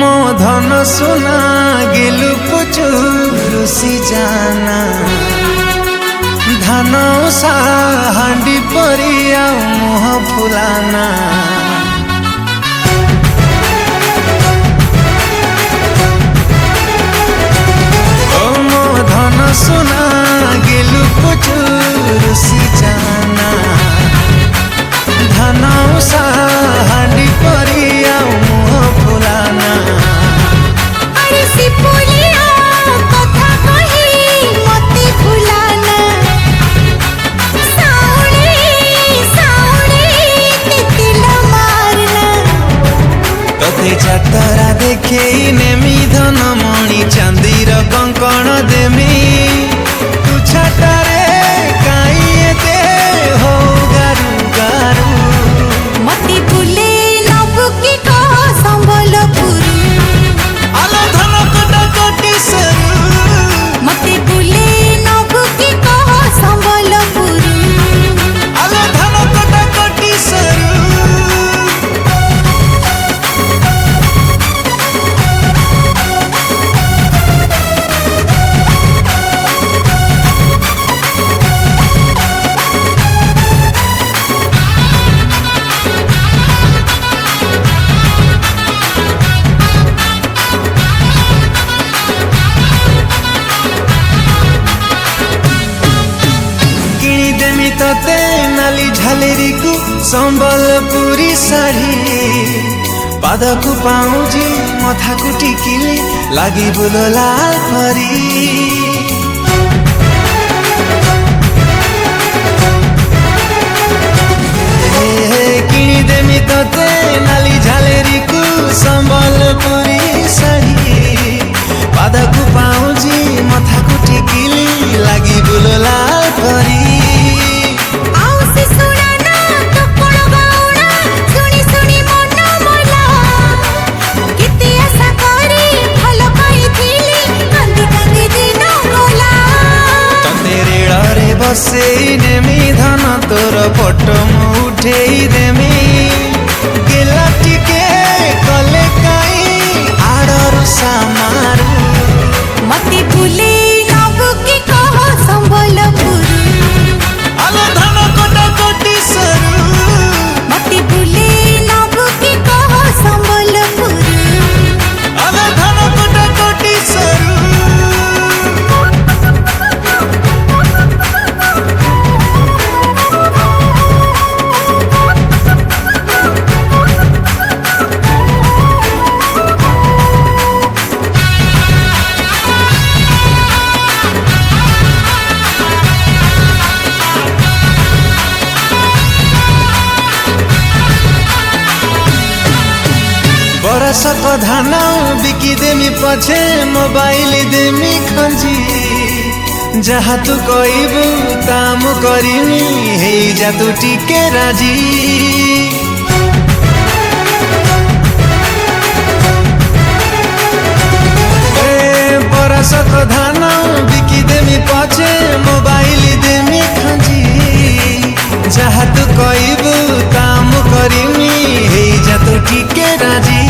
मो धन सुना गेलु पुचु रुसी जाना धान उषा हांडी परिया मुह फुलाना मो धन सुना गेलु पुचु रुसी जाना धान उषा हांडी परिया मुह फुलाना अरे सिपुलिया कथा कही मते फुलाना साउली तितिल मारना तते जातरा देखे नेमी धन मणि चांदीर कंकण देमी तू छाटारे काई एते हो गारू गारू मते बुले नबु की कह संबलपुर आलो धन कटा कटी सरू मते बुले नबु की कह संबलपुर आलो धन कटा कटी सरू तते नाली झालेरी को संबलपुरी साड़ी पादकु पाउजी मथा को टिकिली लागी बुलो लाल परी किनी देमी तते नाली झालेरी को संबलपुरी साड़ी पादकु पाउजी मथा को टिकिली लागी बुलो लाल परी बसे नेमी धन तोर फोटो मु उठेई देमी गेला टिके कले काई आडर सामारू मते भूले नबु की कह संबलपुर आलो धन कटा कटी सरू मते भूले नबु की कह संबलपुर आलो धन कटा कटी सरू बरसक धान बिकी देमी पछे मोबाइल देमी खंजी जहाँ तू कहबू ताम करिमी हे जा तू टिके राजी बरसक धान बिकी देमी पछे मोबाइल देमी खंजी जहाँ तू कहबू ताम करिमी हे जा तू टिके राजी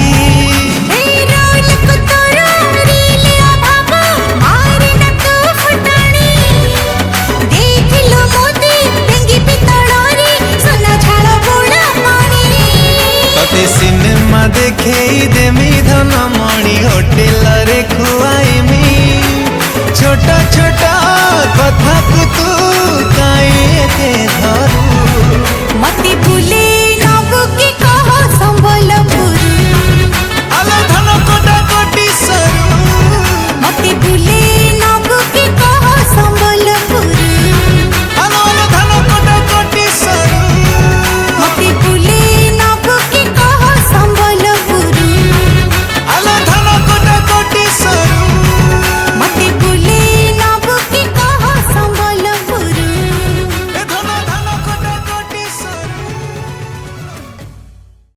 सिनेमा देखे देमी धन मणि होटेल रे खुआईमी छोटा छोटा कथा को तू काई